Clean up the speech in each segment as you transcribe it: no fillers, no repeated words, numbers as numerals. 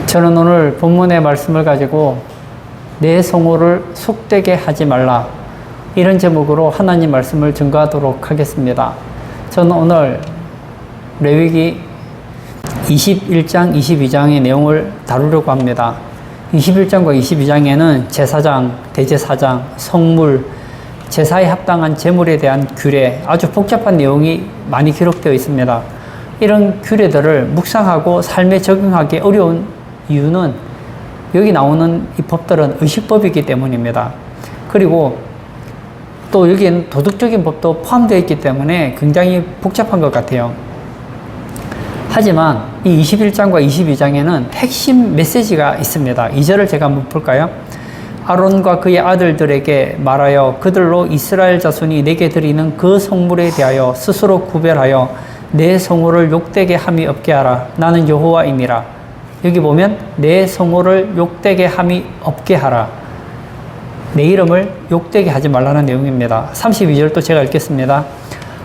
저는 오늘 본문의 말씀을 가지고 내 성호를 속되게 하지 말라, 이런 제목으로 하나님 말씀을 증거하도록 하겠습니다. 저는 오늘 레위기 21장, 22장의 내용을 다루려고 합니다. 21장과 22장에는 제사장, 대제사장, 성물, 제사에 합당한 제물에 대한 규례, 아주 복잡한 내용이 많이 기록되어 있습니다. 이런 규례들을 묵상하고 삶에 적용하기 어려운 이유는 여기 나오는 이 법들은 의식법이기 때문입니다. 그리고 또 여기에는 도덕적인 법도 포함되어 있기 때문에 굉장히 복잡한 것 같아요. 하지만 이 21장과 22장에는 핵심 메시지가 있습니다. 2절을 제가 한번 볼까요? 아론과 그의 아들들에게 말하여 그들로 이스라엘 자손이 내게 드리는 그 성물에 대하여 스스로 구별하여 내 성호를 욕되게 함이 없게 하라. 나는 여호와임이라. 여기 보면 내 성호를 욕되게 함이 없게 하라. 내 이름을 욕되게 하지 말라는 내용입니다. 32절도 제가 읽겠습니다.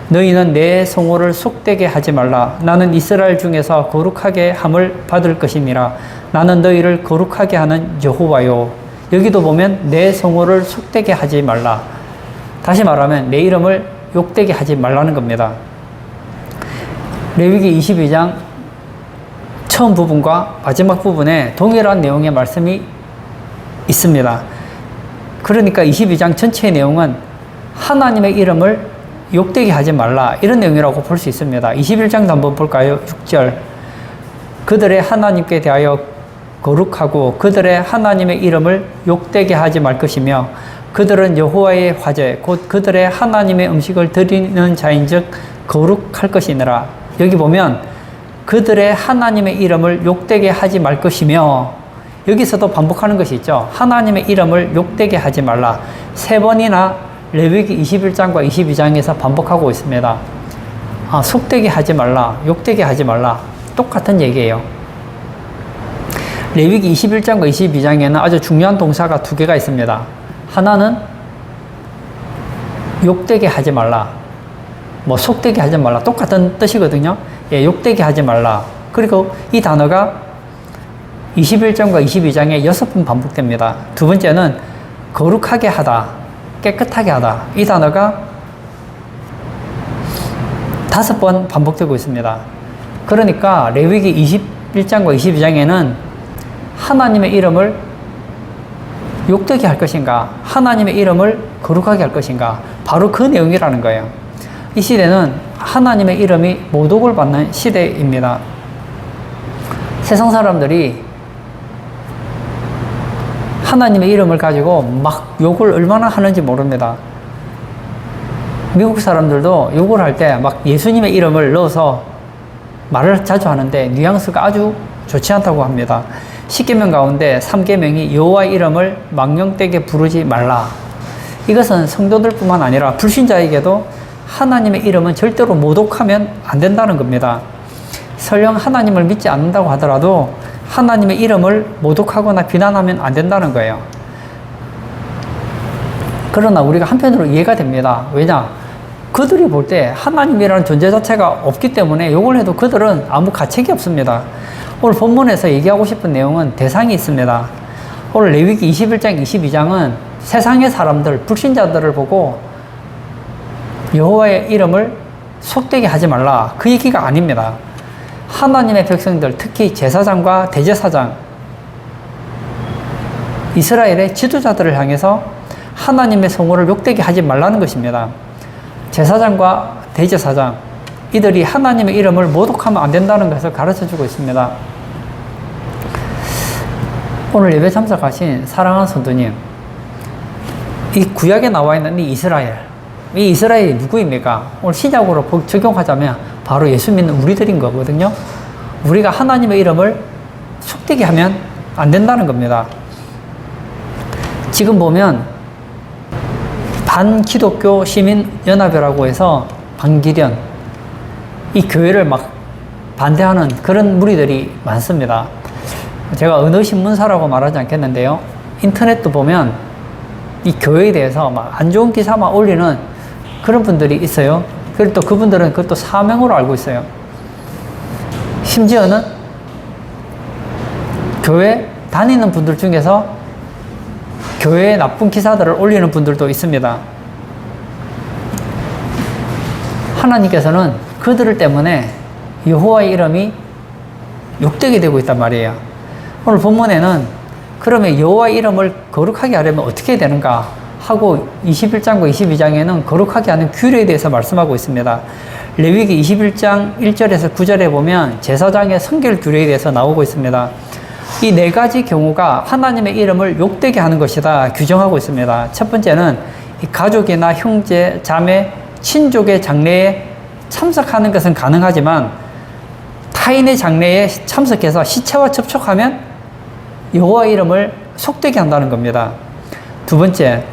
너희는 내 성호를 속되게 하지 말라. 나는 이스라엘 중에서 거룩하게 함을 받을 것이니라. 나는 너희를 거룩하게 하는 여호와요. 여기도 보면 내 성호를 속되게 하지 말라. 다시 말하면 내 이름을 욕되게 하지 말라는 겁니다. 레위기 22장 처음 부분과 마지막 부분에 동일한 내용의 말씀이 있습니다. 그러니까 22장 전체의 내용은 하나님의 이름을 욕되게 하지 말라, 이런 내용이라고 볼 수 있습니다. 21장도 한번 볼까요? 6절. 그들의 하나님께 대하여 거룩하고 그들의 하나님의 이름을 욕되게 하지 말 것이며 그들은 여호와의 화제 곧 그들의 하나님의 음식을 드리는 자인즉 거룩할 것이니라. 여기 보면 그들의 하나님의 이름을 욕되게 하지 말 것이며, 여기서도 반복하는 것이 있죠. 하나님의 이름을 욕되게 하지 말라. 3번이나 레위기 21장과 22장에서 반복하고 있습니다. 속되게 하지 말라, 욕되게 하지 말라, 똑같은 얘기예요. 레위기 21장과 22장에는 아주 중요한 동사가 2개가 있습니다. 하나는 욕되게 하지 말라, 속되게 하지 말라, 똑같은 뜻이거든요. 욕되게 하지 말라. 그리고 이 단어가 21장과 22장에 6번 반복됩니다. 두 번째는 거룩하게 하다, 깨끗하게 하다. 이 단어가 5번 반복되고 있습니다. 그러니까 레위기 21장과 22장에는 하나님의 이름을 욕되게 할 것인가, 하나님의 이름을 거룩하게 할 것인가, 바로 그 내용이라는 거예요. 이 시대는 하나님의 이름이 모독을 받는 시대입니다. 세상 사람들이 하나님의 이름을 가지고 막 욕을 얼마나 하는지 모릅니다. 미국 사람들도 욕을 할 때 막 예수님의 이름을 넣어서 말을 자주 하는데 뉘앙스가 아주 좋지 않다고 합니다. 10계명 가운데 3계명이 여호와의 이름을 망령되게 부르지 말라. 이것은 성도들 뿐만 아니라 불신자에게도 하나님의 이름은 절대로 모독하면 안 된다는 겁니다. 설령 하나님을 믿지 않는다고 하더라도 하나님의 이름을 모독하거나 비난하면 안 된다는 거예요. 그러나 우리가 한편으로 이해가 됩니다. 왜냐? 그들이 볼 때 하나님이라는 존재 자체가 없기 때문에 욕을 해도 그들은 아무 가책이 없습니다. 오늘 본문에서 얘기하고 싶은 내용은 대상이 있습니다. 오늘 레위기 21장, 22장은 세상의 사람들, 불신자들을 보고 여호와의 이름을 속되게 하지 말라, 그 얘기가 아닙니다. 하나님의 백성들, 특히 제사장과 대제사장, 이스라엘의 지도자들을 향해서 하나님의 성호를 욕되게 하지 말라는 것입니다. 제사장과 대제사장, 이들이 하나님의 이름을 모독하면 안 된다는 것을 가르쳐주고 있습니다. 오늘 예배 참석하신 사랑하는 성도님, 이 구약에 나와 있는 이 이스라엘이 누구입니까? 오늘 신약으로 적용하자면 바로 예수 믿는 우리들인 거거든요. 우리가 하나님의 이름을 속되게 하면 안 된다는 겁니다. 지금 보면 반기독교 시민연합회라고 해서 반기련, 이 교회를 막 반대하는 그런 무리들이 많습니다. 제가 어느 신문사라고 말하지 않겠는데요. 인터넷도 보면 이 교회에 대해서 막 안 좋은 기사만 올리는 그런 분들이 있어요. 그리고 또 그분들은 그것도 사명으로 알고 있어요. 심지어는 교회 다니는 분들 중에서 교회에 나쁜 기사들을 올리는 분들도 있습니다. 하나님께서는 그들을 때문에 여호와의 이름이 욕되게 되고 있단 말이에요. 오늘 본문에는 그러면 여호와의 이름을 거룩하게 하려면 어떻게 되는가 하고 21장과 22장에는 거룩하게 하는 규례에 대해서 말씀하고 있습니다. 레위기 21장 1절에서 9절에 보면 제사장의 성결 규례에 대해서 나오고 있습니다. 이 네 가지 경우가 하나님의 이름을 욕되게 하는 것이다 규정하고 있습니다. 첫 번째는 이 가족이나 형제, 자매, 친족의 장례에 참석하는 것은 가능하지만 타인의 장례에 참석해서 시체와 접촉하면 여호와 이름을 속되게 한다는 겁니다. 두 번째,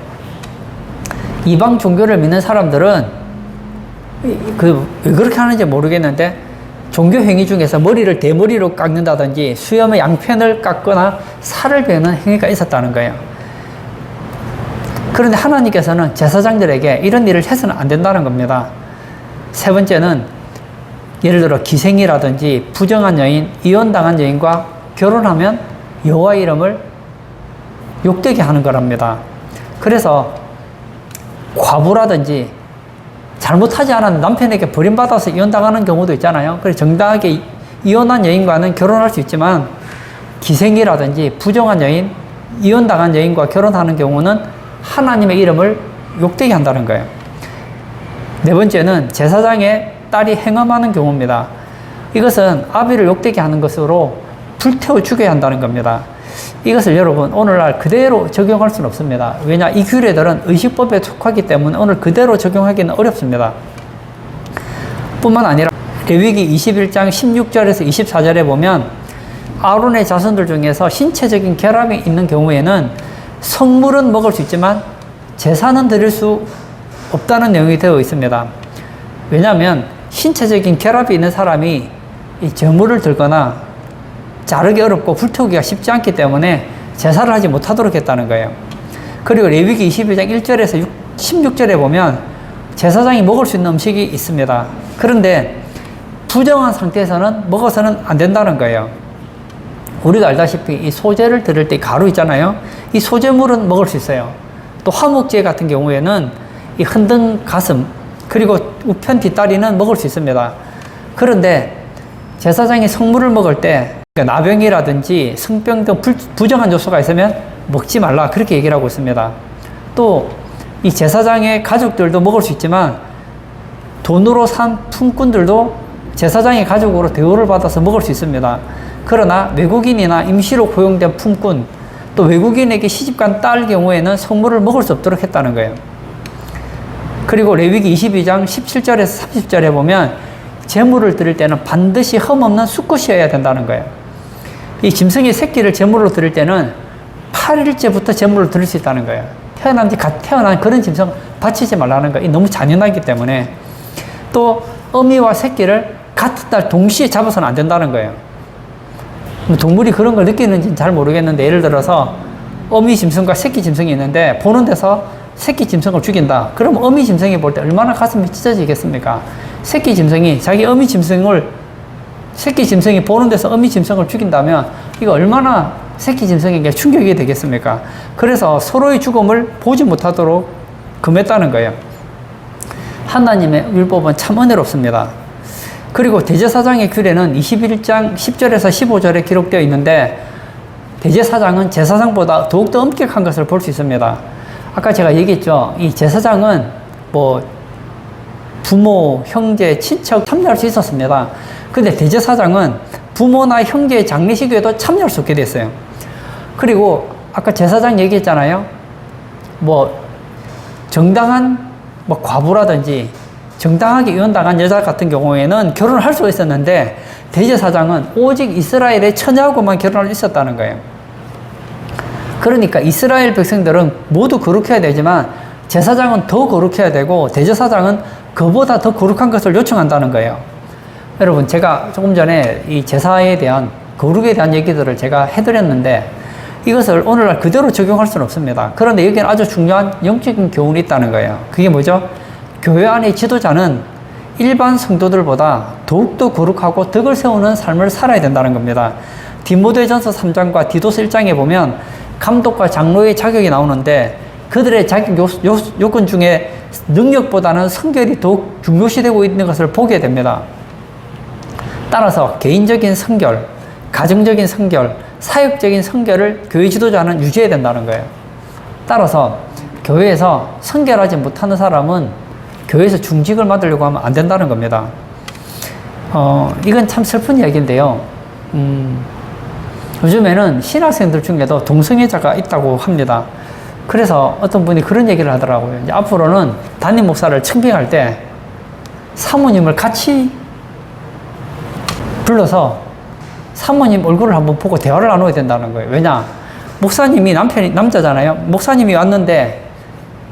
이방 종교를 믿는 사람들은 왜 그렇게 하는지 모르겠는데 종교 행위 중에서 머리를 대머리로 깎는다든지 수염의 양편을 깎거나 살을 베는 행위가 있었다는 거예요. 그런데 하나님께서는 제사장들에게 이런 일을 해서는 안 된다는 겁니다. 세 번째는 예를 들어 기생이라든지 부정한 여인, 이혼당한 여인과 결혼하면 여호와 이름을 욕되게 하는 거랍니다. 그래서 과부라든지 잘못하지 않은 남편에게 버림받아서 이혼당하는 경우도 있잖아요. 그래서 정당하게 이혼한 여인과는 결혼할 수 있지만 기생이라든지 부정한 여인, 이혼당한 여인과 결혼하는 경우는 하나님의 이름을 욕되게 한다는 거예요. 네 번째는 제사장의 딸이 행음하는 경우입니다. 이것은 아비를 욕되게 하는 것으로 불태워 죽여야 한다는 겁니다. 이것을 여러분 오늘날 그대로 적용할 수는 없습니다. 왜냐, 이 규례들은 의식법에 속하기 때문에 오늘 그대로 적용하기는 어렵습니다. 뿐만 아니라 레위기 21장 16절에서 24절에 보면 아론의 자손들 중에서 신체적인 결함이 있는 경우에는 성물은 먹을 수 있지만 제사는 드릴 수 없다는 내용이 되어 있습니다. 왜냐하면 신체적인 결합이 있는 사람이 이 제물을 들거나 자르기 어렵고 불태우기가 쉽지 않기 때문에 제사를 하지 못하도록 했다는 거예요. 그리고 레위기 22장 1절에서 16절에 보면 제사장이 먹을 수 있는 음식이 있습니다. 그런데 부정한 상태에서는 먹어서는 안 된다는 거예요. 우리가 알다시피 이 소제를 드릴 때 가루 있잖아요. 이 소제물은 먹을 수 있어요. 또 화목제 같은 경우에는 이 흔든 가슴 그리고 우편 뒷다리는 먹을 수 있습니다. 그런데 제사장이 성물을 먹을 때 나병이라든지 성병 등 부정한 요소가 있으면 먹지 말라 그렇게 얘기를 하고 있습니다. 또 이 제사장의 가족들도 먹을 수 있지만 돈으로 산 품꾼들도 제사장의 가족으로 대우를 받아서 먹을 수 있습니다. 그러나 외국인이나 임시로 고용된 품꾼 또 외국인에게 시집간 딸 경우에는 성물을 먹을 수 없도록 했다는 거예요. 그리고 레위기 22장 17절에서 30절에 보면 제물을 드릴 때는 반드시 흠없는 수컷이어야 된다는 거예요. 이 짐승의 새끼를 제물로 드릴 때는 8일째부터 제물을 드릴 수 있다는 거예요. 태어난 지 갓 태어난 그런 짐승 바치지 말라는 거예요. 너무 잔인하기 때문에. 또 어미와 새끼를 같은 날 동시에 잡아서는 안 된다는 거예요. 동물이 그런 걸 느끼는지는 잘 모르겠는데 예를 들어서 어미 짐승과 새끼 짐승이 있는데 보는 데서 새끼 짐승을 죽인다. 그럼 어미 짐승이 볼 때 얼마나 가슴이 찢어지겠습니까? 새끼 짐승이 자기 어미 짐승을 새끼 짐승이 보는 데서 어미 짐승을 죽인다면 이거 얼마나 새끼 짐승에게 충격이 되겠습니까? 그래서 서로의 죽음을 보지 못하도록 금했다는 거예요. 하나님의 율법은 참 은혜롭습니다. 그리고 대제사장의 규례는 21장 10절에서 15절에 기록되어 있는데 대제사장은 제사장보다 더욱더 엄격한 것을 볼 수 있습니다. 아까 제가 얘기했죠. 이 제사장은 뭐 부모, 형제, 친척 참여할 수 있었습니다. 근데 대제사장은 부모나 형제의 장례식에도 참여할 수 없게 됐어요. 그리고 아까 제사장 얘기했잖아요. 뭐 정당한 뭐 과부라든지 정당하게 이혼당한 여자 같은 경우에는 결혼을 할 수가 있었는데 대제사장은 오직 이스라엘의 처녀하고만 결혼할 수 있었다는 거예요. 그러니까 이스라엘 백성들은 모두 거룩해야 되지만 제사장은 더 거룩해야 되고 대제사장은 그보다 더 거룩한 것을 요청한다는 거예요. 여러분, 제가 조금 전에 이 제사에 대한 거룩에 대한 얘기들을 제가 해드렸는데 이것을 오늘날 그대로 적용할 수는 없습니다. 그런데 여기는 아주 중요한 영적인 교훈이 있다는 거예요. 그게 뭐죠? 교회 안의 지도자는 일반 성도들보다 더욱더 거룩하고 덕을 세우는 삶을 살아야 된다는 겁니다. 디모데전서 3장과 디도서 1장에 보면 감독과 장로의 자격이 나오는데 그들의 자격 요건 중에 능력보다는 성결이 더욱 중요시되고 있는 것을 보게 됩니다. 따라서 개인적인 성결, 가정적인 성결, 사역적인 성결을 교회 지도자는 유지해야 된다는 거예요. 따라서 교회에서 성결하지 못하는 사람은 교회에서 중직을 맡으려고 하면 안 된다는 겁니다. 이건 참 슬픈 이야기인데요. 요즘에는 신학생들 중에도 동성애자가 있다고 합니다. 그래서 어떤 분이 그런 얘기를 하더라고요. 이제 앞으로는 담임 목사를 청빙할 때 사모님을 같이 불러서 사모님 얼굴을 한번 보고 대화를 나눠야 된다는 거예요. 왜냐? 목사님이 남자잖아요. 목사님이 왔는데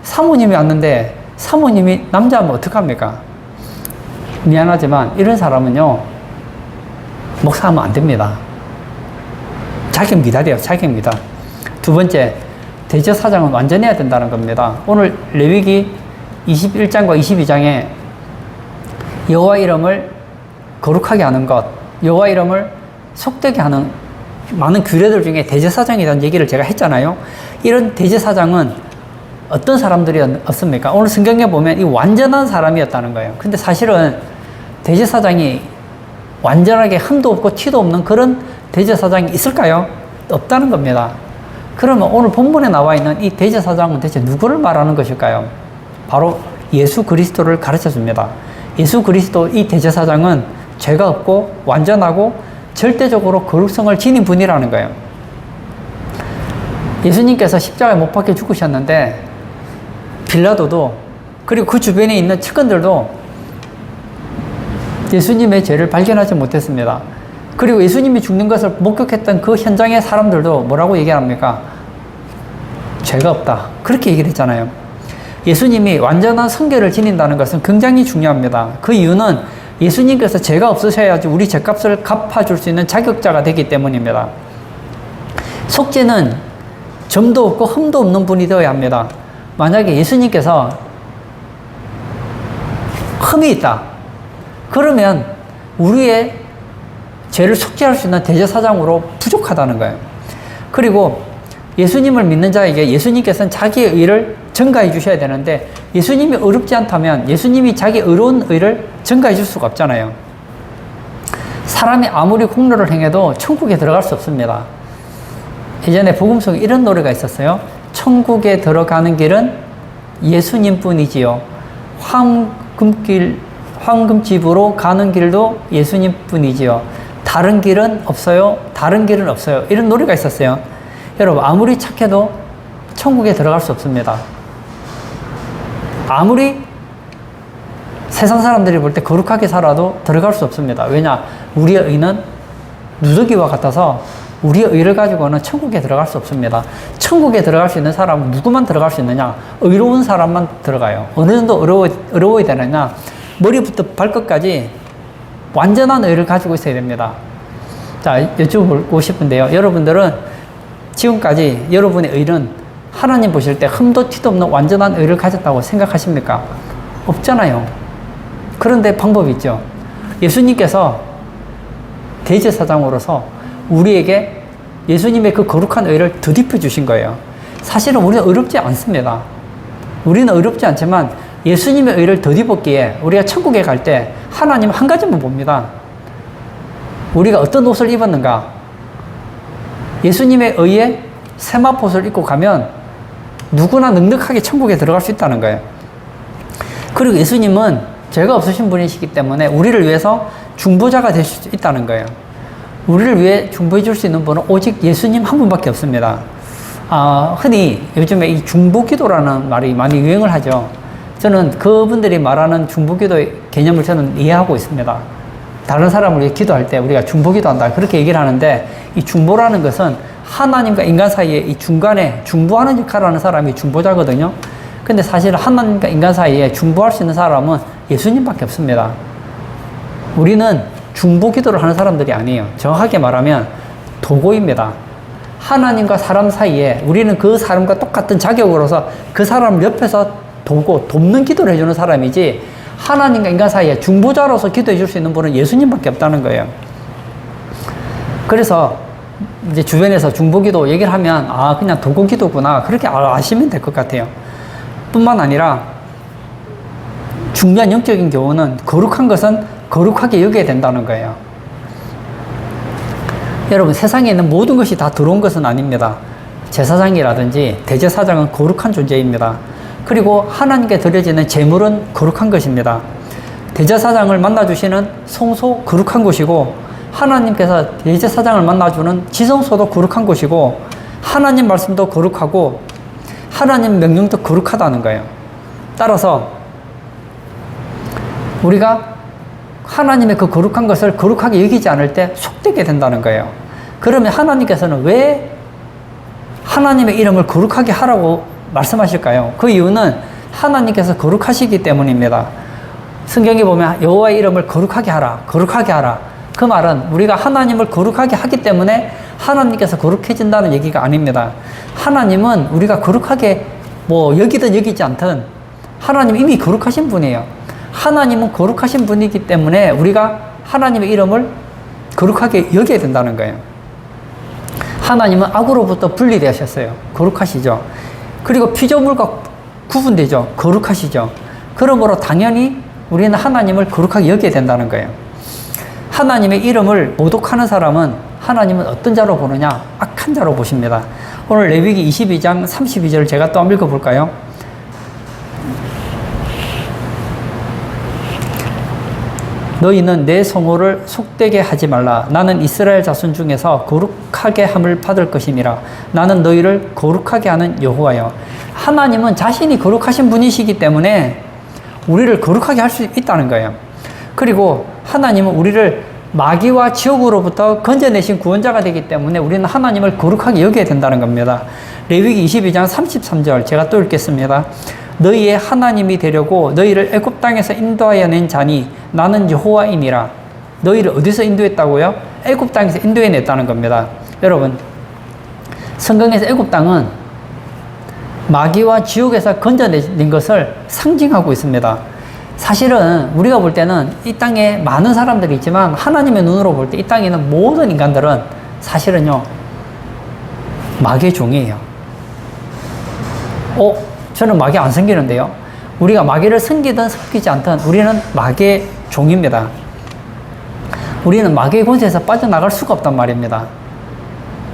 사모님이 남자면 어떡합니까? 미안하지만 이런 사람은요, 목사하면 안 됩니다. 자격 미달이에요. 자격 미달. 두 번째, 대제사장은 완전해야 된다는 겁니다. 오늘 레위기 21장과 22장에 여호와 이름을 거룩하게 하는 것, 여호와 이름을 속되게 하는 많은 규례들 중에 대제사장이라는 얘기를 제가 했잖아요. 이런 대제사장은 어떤 사람들이었습니까? 오늘 성경에 보면 이 완전한 사람이었다는 거예요. 근데 사실은 대제사장이 완전하게 흠도 없고 티도 없는 그런 대제사장이 있을까요? 없다는 겁니다. 그러면 오늘 본문에 나와 있는 이 대제사장은 대체 누구를 말하는 것일까요? 바로 예수 그리스도를 가르쳐 줍니다. 예수 그리스도 이 대제사장은 죄가 없고 완전하고 절대적으로 거룩성을 지닌 분이라는 거예요. 예수님께서 십자가에 못 박혀 죽으셨는데 빌라도도 그리고 그 주변에 있는 측근들도 예수님의 죄를 발견하지 못했습니다. 그리고 예수님이 죽는 것을 목격했던 그 현장의 사람들도 뭐라고 얘기합니까? 죄가 없다. 그렇게 얘기를 했잖아요. 예수님이 완전한 성결을 지닌다는 것은 굉장히 중요합니다. 그 이유는 예수님께서 죄가 없으셔야지 우리 죄값을 갚아줄 수 있는 자격자가 되기 때문입니다. 속죄는 점도 없고 흠도 없는 분이 되어야 합니다. 만약에 예수님께서 흠이 있다. 그러면 우리의 죄를 속죄할 수 있는 대제사장으로 부족하다는 거예요. 그리고 예수님을 믿는 자에게 예수님께서는 자기의 의를 전가해 주셔야 되는데 예수님이 어렵지 않다면 예수님이 자기 의로운 의를 전가해 줄 수가 없잖아요. 사람이 아무리 공로를 행해도 천국에 들어갈 수 없습니다. 예전에 복음송에 이런 노래가 있었어요. 천국에 들어가는 길은 예수님뿐이지요. 황금집으로 가는 길도 예수님뿐이지요. 다른 길은 없어요. 다른 길은 없어요. 이런 노래가 있었어요. 여러분, 아무리 착해도 천국에 들어갈 수 없습니다. 아무리 세상 사람들이 볼 때 거룩하게 살아도 들어갈 수 없습니다. 왜냐? 우리의 의는 누더기와 같아서 우리의 의를 가지고는 천국에 들어갈 수 없습니다. 천국에 들어갈 수 있는 사람은 누구만 들어갈 수 있느냐? 의로운 사람만 들어가요. 어느 정도 의로워야 되느냐? 머리부터 발끝까지 완전한 의를 가지고 있어야 됩니다. 자, 여쭤보고 싶은데요. 여러분들은 지금까지 여러분의 의는 하나님 보실 때 흠도 티도 없는 완전한 의를 가졌다고 생각하십니까? 없잖아요. 그런데 방법이 있죠. 예수님께서 대제사장으로서 우리에게 예수님의 그 거룩한 의를 덧입혀 주신 거예요. 사실은 우리는 어렵지 않습니다. 우리는 어렵지 않지만 예수님의 의를 덧입었기에 우리가 천국에 갈 때 하나님 한 가지만 봅니다. 우리가 어떤 옷을 입었는가? 예수님의 의에 세마포를 입고 가면 누구나 넉넉하게 천국에 들어갈 수 있다는 거예요. 그리고 예수님은 죄가 없으신 분이시기 때문에 우리를 위해서 중보자가 될 수 있다는 거예요. 우리를 위해 중보해 줄 수 있는 분은 오직 예수님 한 분밖에 없습니다. 흔히 요즘에 이 중보기도라는 말이 많이 유행을 하죠. 저는 그분들이 말하는 중보기도의 개념을 저는 이해하고 있습니다. 다른 사람을 위해 기도할 때 우리가 중보기도한다 그렇게 얘기를 하는데 이 중보라는 것은 하나님과 인간 사이에 이 중간에 중보하는 역할을 하는 사람이 중보자거든요. 근데 사실 하나님과 인간 사이에 중보할 수 있는 사람은 예수님밖에 없습니다. 우리는 중보기도를 하는 사람들이 아니에요. 정확하게 말하면 도구입니다. 하나님과 사람 사이에 우리는 그 사람과 똑같은 자격으로서 그 사람 옆에서 돕는 기도를 해주는 사람이지 하나님과 인간 사이에 중보자로서 기도해 줄 수 있는 분은 예수님밖에 없다는 거예요. 그래서 이제 주변에서 중보기도 얘기를 하면 아 그냥 도구기도구나 그렇게 아시면 될 것 같아요. 뿐만 아니라 중요한 영적인 교훈은 거룩한 것은 거룩하게 여겨야 된다는 거예요. 여러분 세상에 있는 모든 것이 다 들어온 것은 아닙니다. 제사장이라든지 대제사장은 거룩한 존재입니다. 그리고 하나님께 드려지는 제물은 거룩한 것입니다. 대제사장을 만나주시는 성소 거룩한 곳이고 하나님께서 대제사장을 만나주는 지성소도 거룩한 곳이고 하나님 말씀도 거룩하고 하나님 명령도 거룩하다는 거예요. 따라서 우리가 하나님의 그 거룩한 것을 거룩하게 여기지 않을 때 속되게 된다는 거예요. 그러면 하나님께서는 왜 하나님의 이름을 거룩하게 하라고 말씀하실까요? 그 이유는 하나님께서 거룩하시기 때문입니다. 성경에 보면 여호와의 이름을 거룩하게 하라, 거룩하게 하라. 그 말은 우리가 하나님을 거룩하게 하기 때문에 하나님께서 거룩해진다는 얘기가 아닙니다. 하나님은 우리가 거룩하게 여기든 여기지 않든 하나님 이미 거룩하신 분이에요. 하나님은 거룩하신 분이기 때문에 우리가 하나님의 이름을 거룩하게 여겨야 된다는 거예요. 하나님은 악으로부터 분리되셨어요. 거룩하시죠. 그리고 피조물과 구분되죠. 거룩하시죠. 그러므로 당연히 우리는 하나님을 거룩하게 여겨야 된다는 거예요. 하나님의 이름을 모독하는 사람은 하나님은 어떤 자로 보느냐? 악한 자로 보십니다. 오늘 레위기 22장 32절을 제가 또 한번 읽어볼까요? 너희는 내 성호를 속되게 하지 말라. 나는 이스라엘 자손 중에서 거룩하게 함을 받을 것임이라. 나는 너희를 거룩하게 하는 여호와여. 하나님은 자신이 거룩하신 분이시기 때문에 우리를 거룩하게 할 수 있다는 거예요. 그리고 하나님은 우리를 마귀와 지옥으로부터 건져내신 구원자가 되기 때문에 우리는 하나님을 거룩하게 여겨야 된다는 겁니다. 레위기 22장 33절 제가 또 읽겠습니다. 너희의 하나님이 되려고 너희를 애굽 땅에서 인도하여 낸 자니 나는 여호와이니라. 너희를 어디서 인도했다고요? 애굽 땅에서 인도해 냈다는 겁니다. 여러분, 성경에서 애굽 땅은 마귀와 지옥에서 건져낸 것을 상징하고 있습니다. 사실은 우리가 볼 때는 이 땅에 많은 사람들이 있지만 하나님의 눈으로 볼 때 이 땅에 있는 모든 인간들은 사실은요 마귀의 종이에요. 저는 마귀 안 섬기는데요. 우리가 마귀를 섬기든 섬기지 않든 우리는 마귀의 종입니다. 우리는 마귀의 권세에서 빠져나갈 수가 없단 말입니다.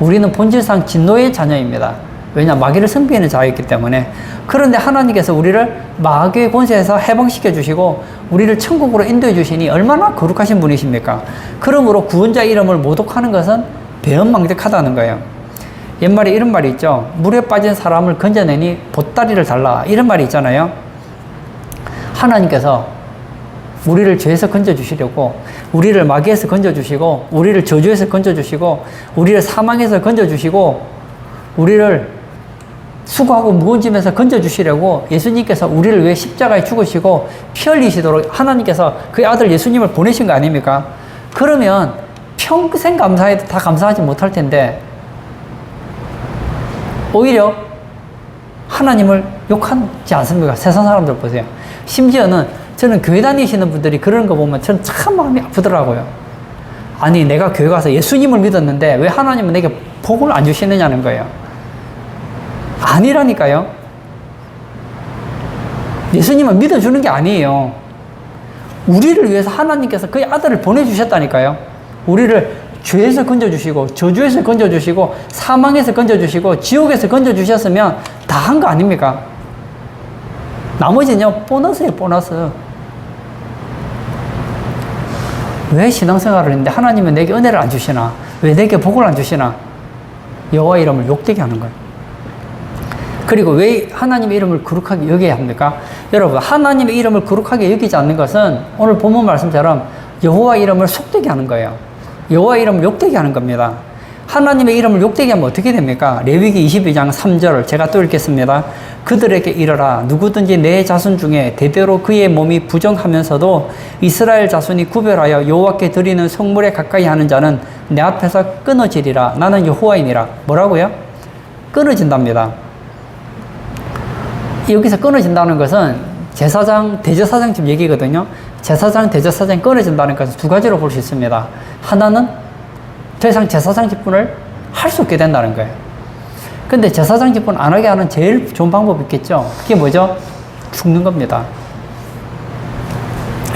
우리는 본질상 진노의 자녀입니다. 왜냐? 마귀를 섬기는 자였기 때문에. 그런데 하나님께서 우리를 마귀의 권세에서 해방시켜 주시고 우리를 천국으로 인도해 주시니 얼마나 거룩하신 분이십니까? 그러므로 구원자 이름을 모독하는 것은 배은망덕하다는 거예요. 옛말에 이런 말이 있죠. 물에 빠진 사람을 건져내니 보따리를 달라. 이런 말이 있잖아요. 하나님께서 우리를 죄에서 건져주시려고 우리를 마귀에서 건져주시고 우리를 저주에서 건져주시고 우리를 사망에서 건져주시고 우리를 수고하고 무거운 짐에서 건져주시려고 예수님께서 우리를 위해 십자가에 죽으시고 피 흘리시도록 하나님께서 그의 아들 예수님을 보내신 거 아닙니까? 그러면 평생 감사해도 다 감사하지 못할 텐데 오히려 하나님을 욕하지 않습니까? 세상 사람들 보세요. 심지어는 저는 교회 다니시는 분들이 그런 거 보면 저는 참 마음이 아프더라고요. 아니 내가 교회 가서 예수님을 믿었는데 왜 하나님은 내게 복을 안 주시느냐는 거예요. 아니라니까요. 예수님은 믿어주는 게 아니에요. 우리를 위해서 하나님께서 그의 아들을 보내주셨다니까요. 우리를 죄에서 건져주시고 저주에서 건져주시고 사망에서 건져주시고 지옥에서 건져주셨으면 다 한 거 아닙니까? 나머지는요 보너스예요. 보너스. 왜 신앙생활을 했는데 하나님은 내게 은혜를 안 주시나? 왜 내게 복을 안 주시나? 여호와 이름을 욕되게 하는 거예요. 그리고 왜 하나님의 이름을 거룩하게 여겨야 합니까? 여러분, 하나님의 이름을 거룩하게 여기지 않는 것은 오늘 본문 말씀처럼 여호와 이름을 속되게 하는 거예요. 여호와 이름을 욕되게 하는 겁니다. 하나님의 이름을 욕되게 하면 어떻게 됩니까? 레위기 22장 3절을 제가 또 읽겠습니다. 그들에게 이르라. 누구든지 내 자손 중에 대대로 그의 몸이 부정하면서도 이스라엘 자손이 구별하여 여호와께 드리는 성물에 가까이 하는 자는 내 앞에서 끊어지리라. 나는 여호와이니라. 뭐라고요? 끊어진답니다. 여기서 끊어진다는 것은 제사장, 대제사장집 얘기거든요. 제사장, 대제사장이 끊어진다는 것은 두 가지로 볼 수 있습니다. 하나는 더 이상 제사장 직분을 할 수 없게 된다는 거예요. 근데 제사장 직분 안 하게 하는 제일 좋은 방법이 있겠죠. 그게 뭐죠? 죽는 겁니다.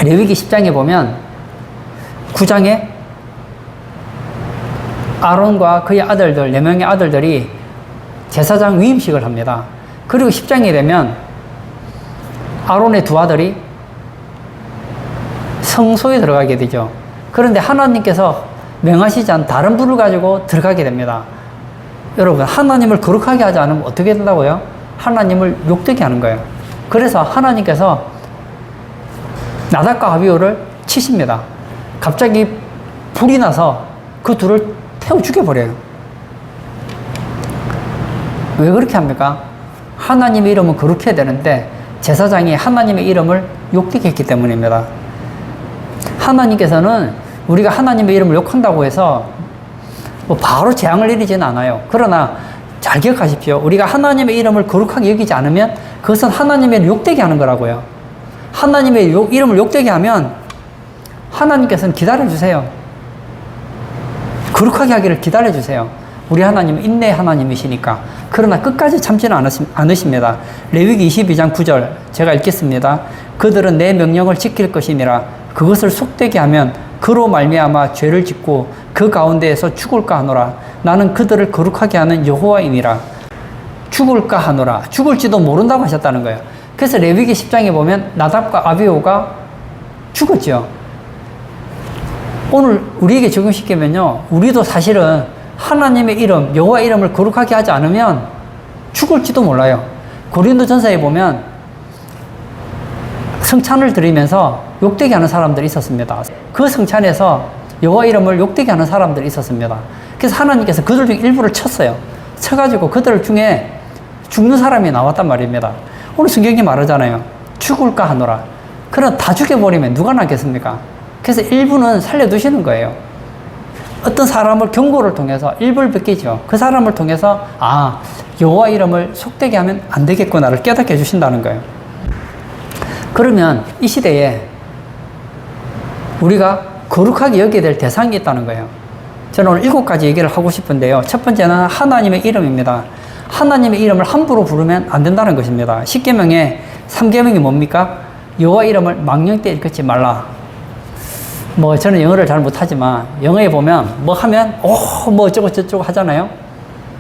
레위기 10장에 보면 9장에 아론과 그의 아들들, 4명의 아들들이 제사장 위임식을 합니다. 그리고 10장이 되면 아론의 2 아들이 성소에 들어가게 되죠. 그런데 하나님께서 명하시지 않은 다른 불을 가지고 들어가게 됩니다. 여러분, 하나님을 거룩하게 하지 않으면 어떻게 된다고요? 하나님을 욕되게 하는 거예요. 그래서 하나님께서 나답과 아비후를 치십니다. 갑자기 불이 나서 그 둘을 태워 죽여버려요. 왜 그렇게 합니까? 하나님의 이름은 거룩해야 되는데 제사장이 하나님의 이름을 욕되게 했기 때문입니다. 하나님께서는 우리가 하나님의 이름을 욕한다고 해서 바로 재앙을 내리지는 않아요. 그러나 잘 기억하십시오. 우리가 하나님의 이름을 거룩하게 여기지 않으면 그것은 하나님의 욕되게 하는 거라고요. 하나님의 이름을 욕되게 하면 하나님께서는 기다려주세요. 거룩하게 하기를 기다려주세요. 우리 하나님은 인내의 하나님이시니까. 그러나 끝까지 참지는 않으십니다. 레위기 22장 9절 제가 읽겠습니다. 그들은 내 명령을 지킬 것이니라. 그것을 속되게 하면 그로 말미암아 죄를 짓고 그 가운데에서 죽을까 하노라. 나는 그들을 거룩하게 하는 여호와이니라. 죽을까 하노라. 죽을지도 모른다고 하셨다는 거예요. 그래서 레위기 10장에 보면 나답과 아비후가 죽었죠. 오늘 우리에게 적용시키면요, 우리도 사실은 하나님의 이름, 여호와 이름을 거룩하게 하지 않으면 죽을지도 몰라요. 고린도전서에 보면 성찬을 드리면서 욕되게 하는 사람들이 있었습니다. 그 성찬에서 여호와 이름을 욕되게 하는 사람들이 있었습니다. 그래서 하나님께서 그들 중 일부를 쳤어요. 쳐가지고 그들 중에 죽는 사람이 나왔단 말입니다. 오늘 성경이 말하잖아요. 죽을까 하노라. 그럼 다 죽여버리면 누가 나겠습니까? 그래서 일부는 살려두시는 거예요. 어떤 사람을 경고를 통해서 일부를 벗기죠. 그 사람을 통해서 여호와 이름을 속되게 하면 안 되겠구나를 깨닫게 해주신다는 거예요. 그러면 이 시대에 우리가 거룩하게 여겨야 될 대상이 있다는 거예요. 저는 오늘 7가지 얘기를 하고 싶은데요. 첫 번째는 하나님의 이름입니다. 하나님의 이름을 함부로 부르면 안 된다는 것입니다. 10계명의 3계명이 뭡니까? 여호와 이름을 망령 때 일컫지 말라. 저는 영어를 잘 못하지만 영어에 보면 뭐 하면 어쩌고 저쩌고 하잖아요.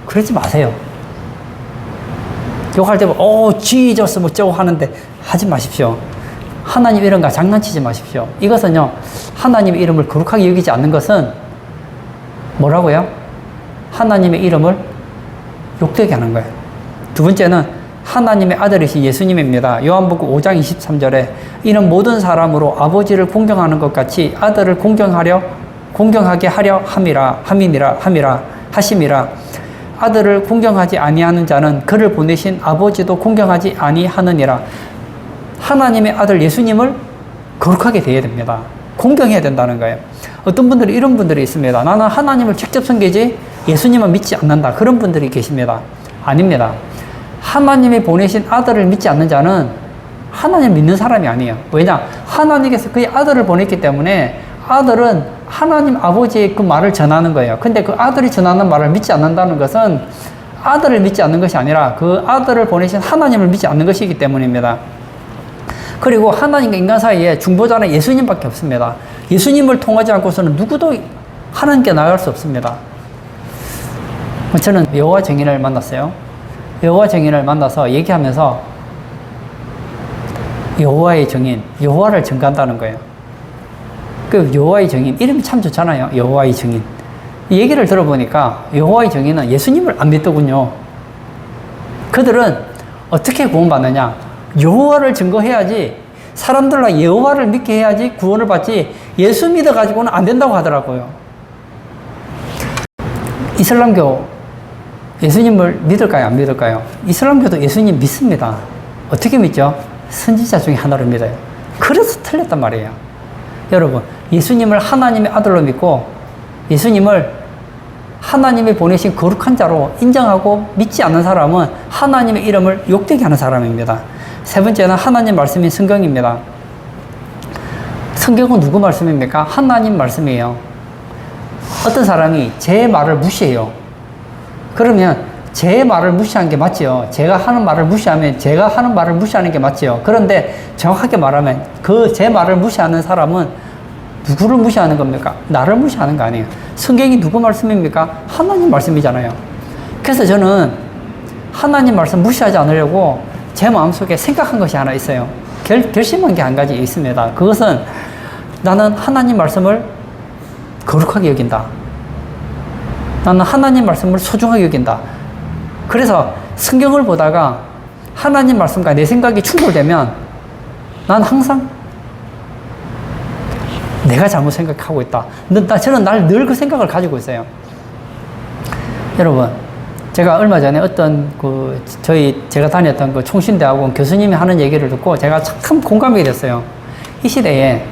그러지 마세요. 욕할 때 지저스 저거 하는데 하지 마십시오. 하나님 이름과 장난치지 마십시오. 이것은요, 하나님의 이름을 거룩하게 여기지 않는 것은 뭐라고요? 하나님의 이름을 욕되게 하는 거예요. 두 번째는 하나님의 아들이신 예수님입니다. 요한복음 5장 23절에 이는 모든 사람으로 아버지를 공경하는 것 같이 아들을 공경하게 하려 하심이라. 아들을 공경하지 아니하는 자는 그를 보내신 아버지도 공경하지 아니하느니라. 하나님의 아들 예수님을 거룩하게 대해야 됩니다. 공경해야 된다는 거예요. 어떤 분들이 이런 분들이 있습니다. 나는 하나님을 직접 섬기지 예수님은 믿지 않는다. 그런 분들이 계십니다. 아닙니다. 하나님이 보내신 아들을 믿지 않는 자는 하나님 믿는 사람이 아니에요. 왜냐? 하나님께서 그의 아들을 보냈기 때문에 아들은 하나님 아버지의 그 말을 전하는 거예요. 근데 그 아들이 전하는 말을 믿지 않는다는 것은 아들을 믿지 않는 것이 아니라 그 아들을 보내신 하나님을 믿지 않는 것이기 때문입니다. 그리고 하나님과 인간 사이에 중보자는 예수님밖에 없습니다. 예수님을 통하지 않고서는 누구도 하나님께 나아갈 수 없습니다. 저는 여호와 증인을 만났어요. 여호와 증인을 만나서 얘기하면서 여호와의 증인, 여호와를 증거한다는 거예요. 그 여호와의 증인, 이름이 참 좋잖아요. 여호와의 증인. 이 얘기를 들어보니까 여호와의 증인은 예수님을 안 믿더군요. 그들은 어떻게 구원받느냐? 여호와를 증거해야지, 사람들과 여호와를 믿게 해야지 구원을 받지 예수 믿어가지고는 안 된다고 하더라고요. 이슬람교 예수님을 믿을까요? 안 믿을까요? 이슬람교도 예수님 믿습니다. 어떻게 믿죠? 선지자 중에 하나를 믿어요. 그래서 틀렸단 말이에요. 여러분, 예수님을 하나님의 아들로 믿고 예수님을 하나님이 보내신 거룩한 자로 인정하고 믿지 않는 사람은 하나님의 이름을 욕되게 하는 사람입니다. 세 번째는 하나님 말씀인 성경입니다. 성경은 누구 말씀입니까? 하나님 말씀이에요. 어떤 사람이 제 말을 무시해요. 그러면 제 말을 무시한 게 맞지요. 제가 하는 말을 무시하면 제가 하는 말을 무시하는 게 맞지요. 그런데 정확하게 말하면 그 제 말을 무시하는 사람은 누구를 무시하는 겁니까? 나를 무시하는 거 아니에요. 성경이 누구 말씀입니까? 하나님 말씀이잖아요. 그래서 저는 하나님 말씀 무시하지 않으려고 제 마음속에 생각한 것이 하나 있어요. 결심한 게 한 가지 있습니다. 그것은 나는 하나님 말씀을 거룩하게 여긴다. 나는 하나님 말씀을 소중하게 여긴다. 그래서 성경을 보다가 하나님 말씀과 내 생각이 충돌되면 난 항상 내가 잘못 생각하고 있다. 저는 늘 그 생각을 가지고 있어요. 여러분, 제가 얼마 전에 어떤 제가 다녔던 그 총신대학원 교수님이 하는 얘기를 듣고 제가 참 공감이 됐어요. 이 시대에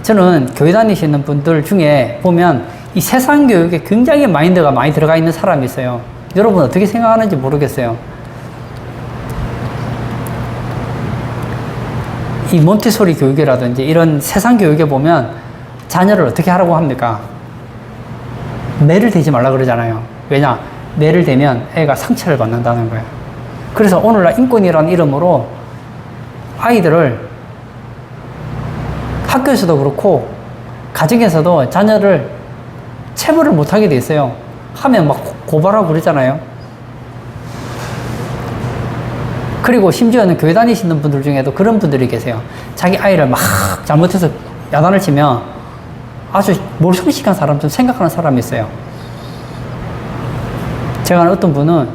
저는 교회 다니시는 분들 중에 보면 이 세상 교육에 굉장히 마인드가 많이 들어가 있는 사람이 있어요. 여러분 어떻게 생각하는지 모르겠어요. 이 몬티소리 교육이라든지 이런 세상 교육에 보면 자녀를 어떻게 하라고 합니까? 매를 대지 말라 그러잖아요. 왜냐? 매를 대면 애가 상처를 받는다는 거예요. 그래서 오늘날 인권이라는 이름으로 아이들을 학교에서도 그렇고 가정에서도 자녀를 체벌을 못하게 돼 있어요. 하면 막 고발하고 그러잖아요. 그리고 심지어는 교회 다니시는 분들 중에도 그런 분들이 계세요. 자기 아이를 막 잘못해서 야단을 치면 아주 몰성식한 사람, 좀 생각하는 사람이 있어요. 제가 아는 어떤 분은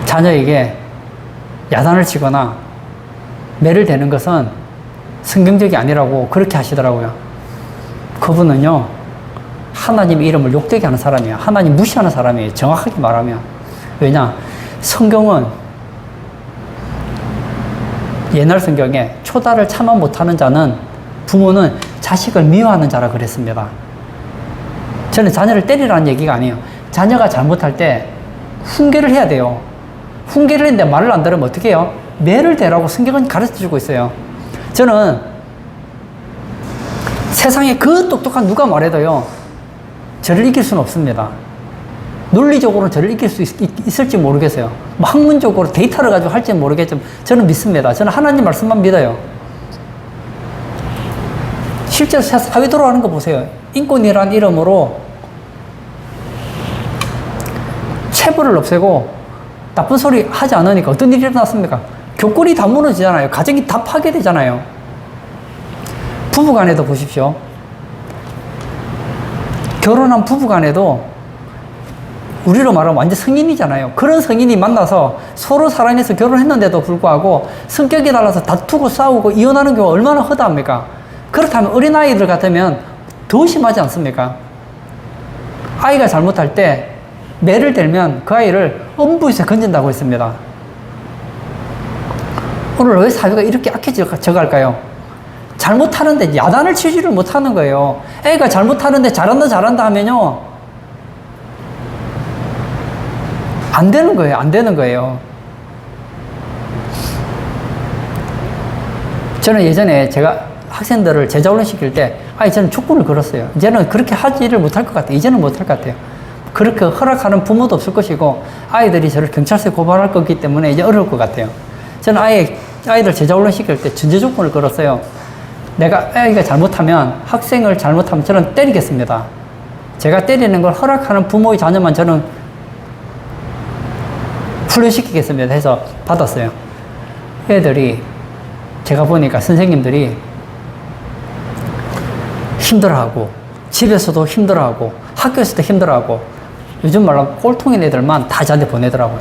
자녀에게 야단을 치거나 매를 대는 것은 성경적이 아니라고 그렇게 하시더라고요. 그분은요, 하나님의 이름을 욕되게 하는 사람이에요. 하나님 무시하는 사람이에요. 정확하게 말하면. 왜냐? 성경은 옛날 성경에 초다를 참아 못하는 자는 부모는 자식을 미워하는 자라 그랬습니다. 저는 자녀를 때리라는 얘기가 아니에요. 자녀가 잘못할 때 훈계를 해야 돼요. 훈계를 했는데 말을 안 들으면 어떻게 해요? 매를 대라고 성경은 가르쳐주고 있어요. 저는 세상에 그 똑똑한 누가 말해도요, 저를 이길 수는 없습니다. 논리적으로는 저를 이길 수 있을지 모르겠어요. 뭐 학문적으로 데이터를 가지고 할지는 모르겠지만 저는 믿습니다. 저는 하나님 말씀만 믿어요. 실제로 사회 돌아가는 거 보세요. 인권이라는 이름으로 체벌을 없애고 나쁜 소리 하지 않으니까 어떤 일이 일어났습니까? 교권이 다 무너지잖아요. 가정이 다 파괴되잖아요. 부부간에도 보십시오. 결혼한 부부간에도 우리로 말하면 완전 성인이잖아요. 그런 성인이 만나서 서로 사랑해서 결혼했는데도 불구하고 성격이 달라서 다투고 싸우고 이혼하는 경우가 얼마나 허다합니까? 그렇다면 어린아이들 같으면 더 심하지 않습니까? 아이가 잘못할 때 매를 들면 그 아이를 엄부에서 건진다고 했습니다. 오늘 왜 사회가 이렇게 악해져갈까요? 잘못하는데 야단을 치지를 못하는 거예요. 애가 잘못하는데 잘한다 하면요, 안 되는 거예요. 안 되는 거예요. 저는 예전에 제가 학생들을 제자훈련 시킬 때, 저는 촉구를 걸었어요. 이제는 그렇게 하지를 못할 것 같아요. 이제는 못할 것 같아요. 그렇게 허락하는 부모도 없을 것이고, 아이들이 저를 경찰서에 고발할 거기 때문에 이제 어려울 것 같아요. 저는 아이들 제자훈련 시킬 때 전제 조건을 걸었어요. 내가 아이가 잘못하면, 학생을 잘못하면 저는 때리겠습니다. 제가 때리는 걸 허락하는 부모의 자녀만 저는 훈련시키겠습니다 해서 받았어요. 애들이, 제가 보니까 선생님들이 힘들어하고, 집에서도 힘들어하고, 학교에서도 힘들어하고, 요즘 말로 꼴통인 애들만 다 저한테 보내더라고요.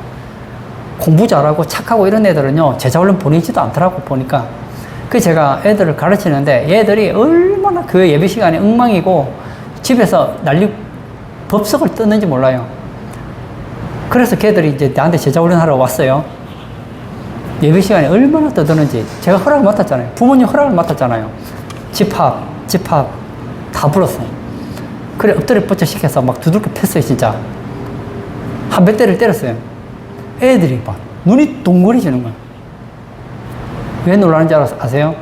공부 잘하고 착하고 이런 애들은요, 제자훈련 보내지도 않더라고, 보니까. 그 제가 애들을 가르치는데 얘들이 얼마나 교회 예배 시간에 엉망이고 집에서 법석을 뜯는지 몰라요. 그래서 걔들이 이제 나한테 제자훈련 하러 왔어요. 예배 시간에 얼마나 떠드는지. 제가 허락을 맡았잖아요. 부모님 허락을 맡았잖아요. 집합 다 불었어요. 그래 엎드려 뻗쳐 시켜서 막 두들겨 팼어요. 진짜 한 몇 대를 때렸어요. 애들이 막 눈이 동그래지는 거예요. 왜 놀라는지 아세요?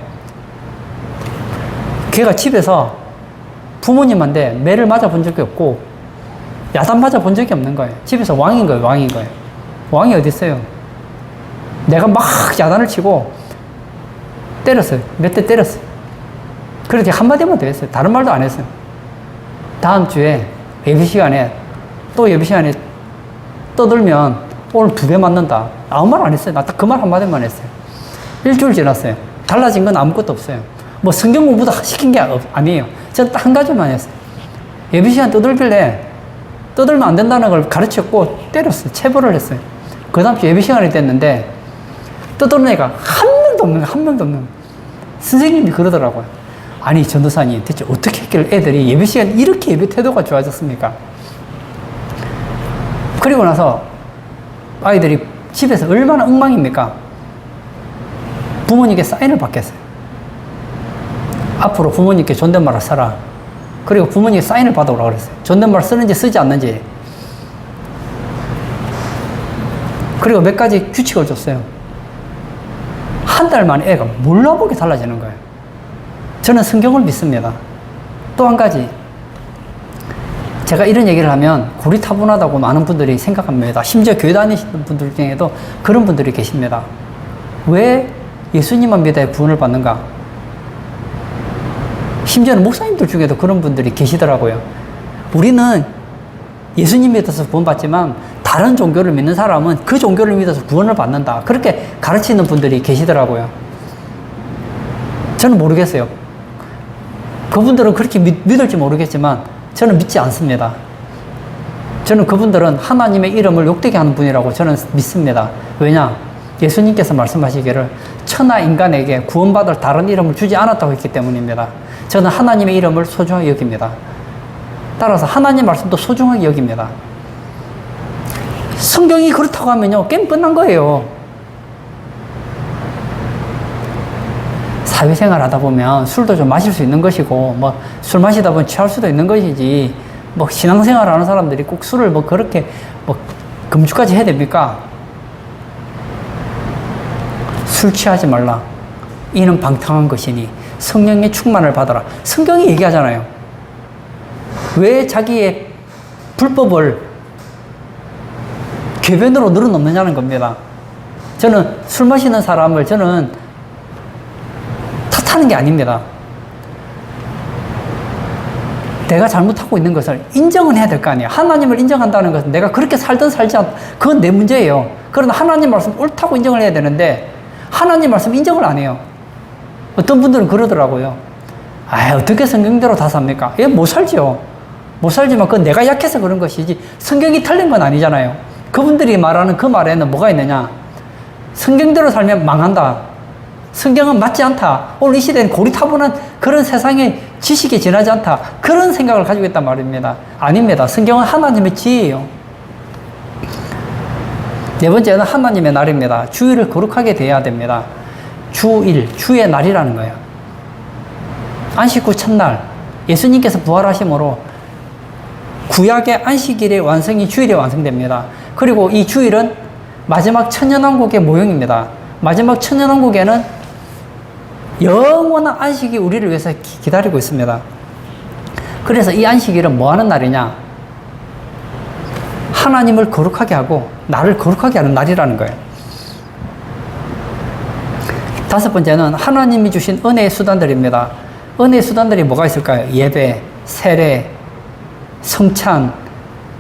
걔가 집에서 부모님한테 매를 맞아본 적이 없고 야단 맞아 본 적이 없는 거예요. 집에서 왕인 거예요, 왕인 거예요. 왕이 어디 있어요? 내가 막 야단을 치고 때렸어요. 몇 대 때렸어요. 그렇게 한마디만 더 했어요. 다른 말도 안 했어요. 다음 주에 예배 시간에 또 예배 시간에 떠들면 오늘 2대 맞는다. 아무 말 안 했어요. 나 딱 그 말 한마디만 했어요. 일주일 지났어요. 달라진 건 아무것도 없어요. 뭐 성경 공부도 시킨 게 아니에요. 저는 딱 한 가지만 했어요. 예배 시간 떠들길래 떠들면 안 된다는 걸 가르쳤고 때렸어요. 체벌을 했어요. 그 다음 주 예배 시간이 됐는데 떠드는 애가 한 명도 없는 거예요. 한 명도 없는 거예요. 선생님이 그러더라고요. 아니 전도사님 대체 어떻게 했길래 애들이 예배 시간 이렇게 예배 태도가 좋아졌습니까? 그리고 나서 아이들이 집에서 얼마나 엉망입니까? 부모님께 사인을 받겠어요. 앞으로 부모님께 존댓말을 써라. 그리고 부모님께 사인을 받아오라고 그랬어요. 존댓말 쓰는지 쓰지 않는지. 그리고 몇 가지 규칙을 줬어요. 한 달 만에 애가 몰라보게 달라지는 거예요. 저는 성경을 믿습니다. 또 한 가지. 제가 이런 얘기를 하면 고리타분하다고 많은 분들이 생각합니다. 심지어 교회 다니시는 분들 중에도 그런 분들이 계십니다. 왜 예수님만 믿어야 구원을 받는가? 심지어는 목사님들 중에도 그런 분들이 계시더라고요. 우리는 예수님 믿어서 구원받지만 다른 종교를 믿는 사람은 그 종교를 믿어서 구원을 받는다. 그렇게 가르치는 분들이 계시더라고요. 저는 모르겠어요. 그분들은 그렇게 믿을지 모르겠지만 저는 믿지 않습니다. 저는 그분들은 하나님의 이름을 욕되게 하는 분이라고 저는 믿습니다. 왜냐? 예수님께서 말씀하시기를 천하 인간에게 구원받을 다른 이름을 주지 않았다고 했기 때문입니다. 저는 하나님의 이름을 소중하게 여깁니다. 따라서 하나님 말씀도 소중하게 여깁니다. 성경이 그렇다고 하면요, 게임 끝난 거예요. 사회생활 하다 보면 술도 좀 마실 수 있는 것이고, 뭐 술 마시다 보면 취할 수도 있는 것이지, 뭐 신앙생활 하는 사람들이 꼭 술을 뭐 그렇게 뭐 금주까지 해야 됩니까? 술 취하지 말라. 이는 방탕한 것이니 성령의 충만을 받아라. 성경이 얘기하잖아요. 왜 자기의 불법을 궤변으로 늘어놓느냐는 겁니다. 저는 술 마시는 사람을 저는 탓하는 게 아닙니다. 내가 잘못하고 있는 것을 인정은 해야 될 거 아니에요. 하나님을 인정한다는 것은 내가 그렇게 살든 살지 않든 그건 내 문제예요. 그러나 하나님 말씀 옳다고 인정을 해야 되는데 하나님 말씀 인정을 안 해요. 어떤 분들은 그러더라고요. 아, 어떻게 성경대로 다 삽니까? 예, 못 살죠. 못 살지만 그건 내가 약해서 그런 것이지 성경이 틀린 건 아니잖아요. 그분들이 말하는 그 말에는 뭐가 있느냐? 성경대로 살면 망한다. 성경은 맞지 않다. 오늘 이 시대는 고리타분한 그런 세상의 지식이 지나지 않다. 그런 생각을 가지고 있단 말입니다. 아닙니다. 성경은 하나님의 지혜예요. 네 번째는 하나님의 날입니다. 주일을 거룩하게 대해야 됩니다. 주일, 주의 날이라는 거예요. 안식 후 첫날, 예수님께서 부활하심으로 구약의 안식일의 완성이 주일에 완성됩니다. 그리고 이 주일은 마지막 천년왕국의 모형입니다. 마지막 천년왕국에는 영원한 안식이 우리를 위해서 기다리고 있습니다. 그래서 이 안식일은 뭐 하는 날이냐? 하나님을 거룩하게 하고 나를 거룩하게 하는 날이라는 거예요. 다섯 번째는 하나님이 주신 은혜의 수단들입니다. 은혜의 수단들이 뭐가 있을까요? 예배, 세례, 성찬,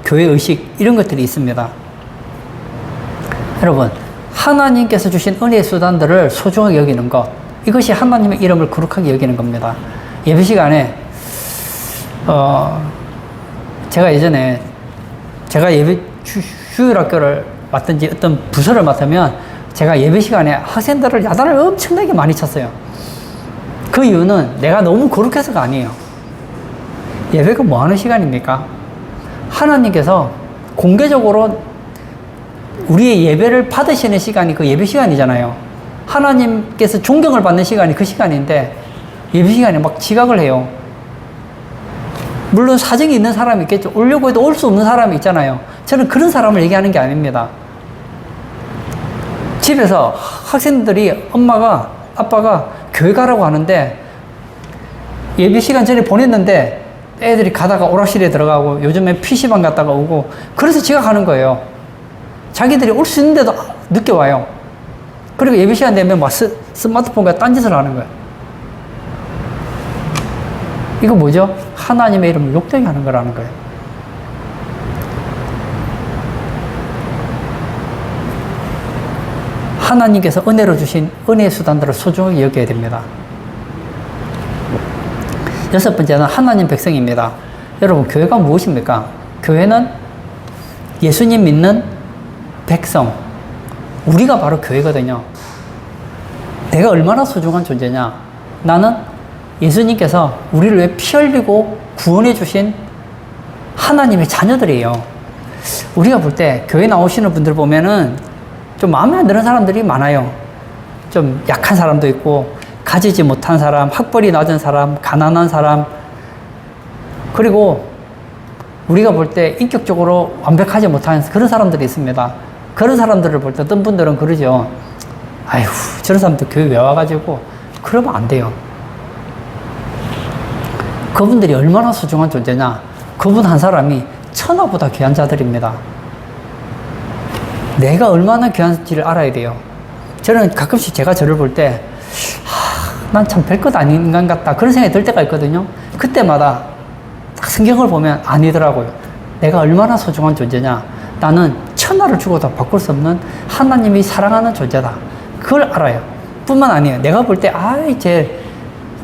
교회 의식 이런 것들이 있습니다. 여러분, 하나님께서 주신 은혜의 수단들을 소중하게 여기는 것, 이것이 하나님의 이름을 거룩하게 여기는 겁니다. 예배 시간에 제가 예전에 제가 예배 주일학교를 맡든지 어떤 부서를 맡으면 제가 예배 시간에 학생들을 야단을 엄청나게 많이 쳤어요. 그 이유는 내가 너무 거룩해서가 아니에요. 예배가 뭐 하는 시간입니까? 하나님께서 공개적으로 우리의 예배를 받으시는 시간이 그 예배 시간이잖아요. 하나님께서 존경을 받는 시간이 그 시간인데 예배 시간에 막 지각을 해요. 물론 사정이 있는 사람이 있겠죠. 오려고 해도 올 수 없는 사람이 있잖아요. 저는 그런 사람을 얘기하는 게 아닙니다. 집에서 학생들이 엄마가 아빠가 교회 가라고 하는데 예배 시간 전에 보냈는데 애들이 가다가 오락실에 들어가고 요즘에 PC방 갔다가 오고 그래서 지각하는 거예요. 자기들이 올 수 있는데도 늦게 와요. 그리고 예배 시간 되면 막 스마트폰과 딴짓을 하는 거예요. 이거 뭐죠? 하나님의 이름을 욕되게 하는 거라는 거예요. 하나님께서 은혜로 주신 은혜의 수단들을 소중하게 여겨야 됩니다. 여섯 번째는 하나님 백성입니다. 여러분, 교회가 무엇입니까? 교회는 예수님 믿는 백성. 우리가 바로 교회거든요. 내가 얼마나 소중한 존재냐? 나는 예수님께서 우리를 위해 피 흘리고 구원해 주신 하나님의 자녀들이에요. 우리가 볼 때 교회 나오시는 분들 보면은 좀 마음에 안 드는 사람들이 많아요. 좀 약한 사람도 있고, 가지지 못한 사람, 학벌이 낮은 사람, 가난한 사람, 그리고 우리가 볼 때 인격적으로 완벽하지 못한 그런 사람들이 있습니다. 그런 사람들을 볼 때 어떤 분들은 그러죠. 아휴, 저런 사람들 교회 왜 와가지고, 그러면 안 돼요. 그분들이 얼마나 소중한 존재냐. 그분 한 사람이 천하보다 귀한 자들입니다. 내가 얼마나 귀한지를 알아야 돼요. 저는 가끔씩 제가 저를 볼 때, 난 참 별것 아닌 인간 같다. 그런 생각이 들 때가 있거든요. 그때마다 성경을 보면 아니더라고요. 내가 얼마나 소중한 존재냐. 나는 천하를 주고도 바꿀 수 없는 하나님이 사랑하는 존재다. 그걸 알아요. 뿐만 아니에요. 내가 볼 때,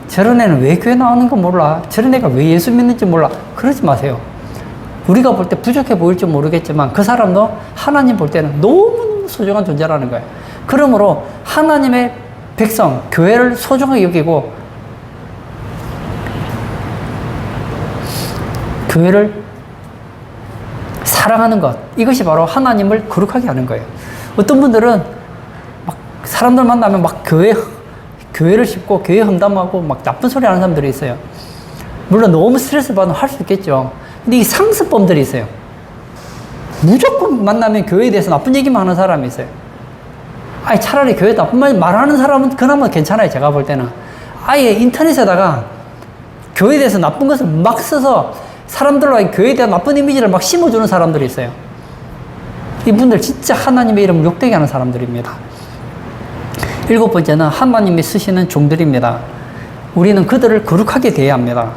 저런 애는 왜 교회 나오는 거 몰라. 저런 애가 왜 예수 믿는지 몰라. 그러지 마세요. 우리가 볼 때 부족해 보일지 모르겠지만 그 사람도 하나님 볼 때는 너무너무 소중한 존재라는 거예요. 그러므로 하나님의 백성, 교회를 소중하게 여기고 교회를 사랑하는 것, 이것이 바로 하나님을 거룩하게 하는 거예요. 어떤 분들은 막 사람들 만나면 막 교회를 씹고 교회 험담하고 막 나쁜 소리 하는 사람들이 있어요. 물론 너무 스트레스 받으면 할 수 있겠죠. 근데 이 상습범들이 있어요. 무조건 만나면 교회에 대해서 나쁜 얘기만 하는 사람이 있어요. 아니, 차라리 교회 나쁜 말 말하는 사람은 그나마 괜찮아요. 제가 볼 때는. 아예 인터넷에다가 교회에 대해서 나쁜 것을 막 써서 사람들로 교회에 대한 나쁜 이미지를 막 심어주는 사람들이 있어요. 이분들 진짜 하나님의 이름을 욕되게 하는 사람들입니다. 일곱 번째는 하나님이 쓰시는 종들입니다. 우리는 그들을 거룩하게 대해야 합니다.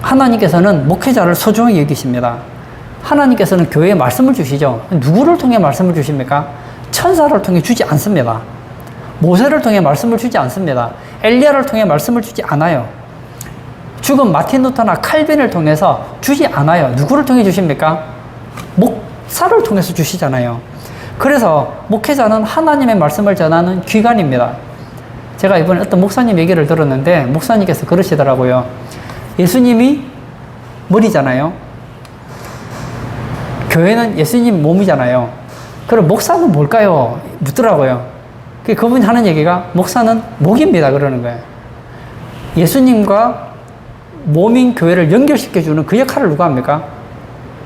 하나님께서는 목회자를 소중하게 여기십니다. 하나님께서는 교회에 말씀을 주시죠. 누구를 통해 말씀을 주십니까? 천사를 통해 주지 않습니다. 모세를 통해 말씀을 주지 않습니다. 엘리야를 통해 말씀을 주지 않아요. 죽은 마틴 루터나 칼빈을 통해서 주지 않아요. 누구를 통해 주십니까? 목사를 통해서 주시잖아요. 그래서 목회자는 하나님의 말씀을 전하는 기관입니다. 제가 이번에 어떤 목사님 얘기를 들었는데 목사님께서 그러시더라고요. 예수님이 머리잖아요. 교회는 예수님 몸이잖아요. 그럼 목사는 뭘까요? 묻더라고요. 그분이 하는 얘기가 목사는 목입니다. 그러는 거예요. 예수님과 몸인 교회를 연결시켜주는 그 역할을 누가 합니까?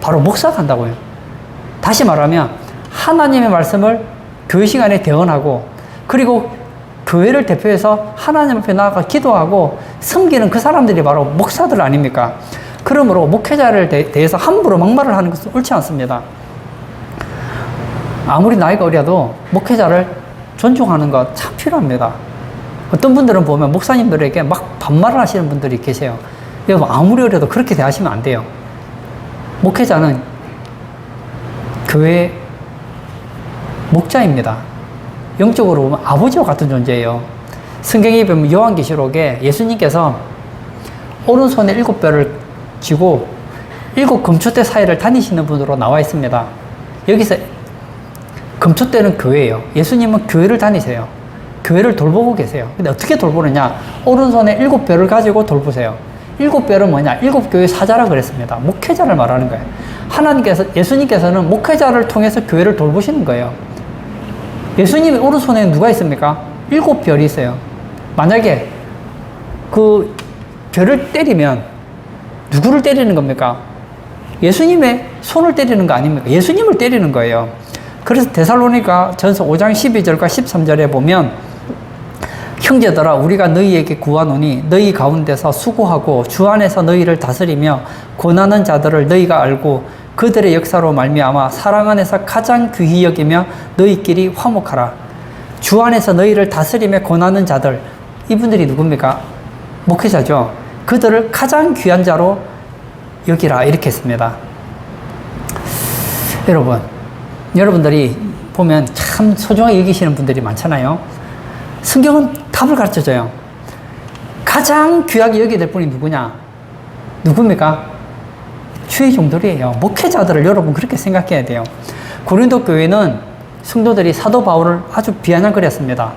바로 목사가 한다고요. 다시 말하면 하나님의 말씀을 교회 시간에 대언하고 그리고 교회를 대표해서 하나님 앞에 나아가 기도하고 섬기는 그 사람들이 바로 목사들 아닙니까? 그러므로 목회자를 대해서 함부로 막말을 하는 것은 옳지 않습니다. 아무리 나이가 어려도 목회자를 존중하는 것 참 필요합니다. 어떤 분들은 보면 목사님들에게 막 반말을 하시는 분들이 계세요. 여러분, 아무리 어려도 그렇게 대하시면 안 돼요. 목회자는 교회의 목자입니다. 영적으로 보면 아버지와 같은 존재예요. 성경에 보면 요한계시록에 예수님께서 오른손에 7뼈를 쥐고 7 금초대 사이를 다니시는 분으로 나와 있습니다. 여기서 금초대는 교회예요. 예수님은 교회를 다니세요. 교회를 돌보고 계세요. 근데 어떻게 돌보느냐? 오른손에 7뼈를 가지고 돌보세요. 7뼈는 뭐냐? 7교회 사자라 그랬습니다. 목회자를 말하는 거예요. 예수님께서는 목회자를 통해서 교회를 돌보시는 거예요. 예수님의 오른손에 누가 있습니까? 7별이 있어요. 만약에 그 별을 때리면 누구를 때리는 겁니까? 예수님의 손을 때리는 거 아닙니까? 예수님을 때리는 거예요. 그래서 데살로니가 전서 5장 12절과 13절에 보면 형제들아 우리가 너희에게 구하노니 너희 가운데서 수고하고 주 안에서 너희를 다스리며 권하는 자들을 너희가 알고 그들의 역사로 말미암아 사랑 안에서 가장 귀히 여기며 너희끼리 화목하라. 주 안에서 너희를 다스리며 권하는 자들, 이분들이 누굽니까? 목회자죠. 그들을 가장 귀한 자로 여기라 이렇게 했습니다. 여러분들이 보면 참 소중하게 여기시는 분들이 많잖아요. 성경은 답을 가르쳐줘요. 가장 귀하게 여겨야 될 분이 누굽니까? 주의 종들이에요. 목회자들을 여러분 그렇게 생각해야 돼요. 고린도 교회는 성도들이 사도 바울을 아주 비아냥거렸습니다.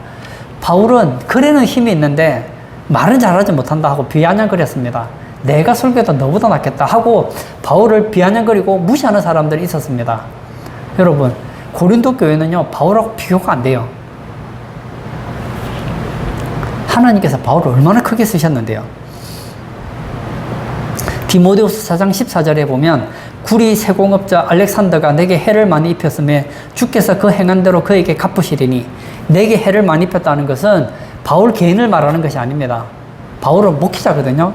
바울은 글에는 힘이 있는데 말은 잘하지 못한다 하고 비아냥거렸습니다. 내가 설교해도 너보다 낫겠다 하고 바울을 비아냥거리고 무시하는 사람들이 있었습니다. 여러분, 고린도 교회는요, 바울하고 비교가 안 돼요. 하나님께서 바울을 얼마나 크게 쓰셨는데요. 디모데후서 4장 14절에 보면 구리 세공업자 알렉산더가 내게 해를 많이 입혔음에 주께서 그 행한 대로 그에게 갚으시리니, 내게 해를 많이 입혔다는 것은 바울 개인을 말하는 것이 아닙니다. 바울은 목회자거든요.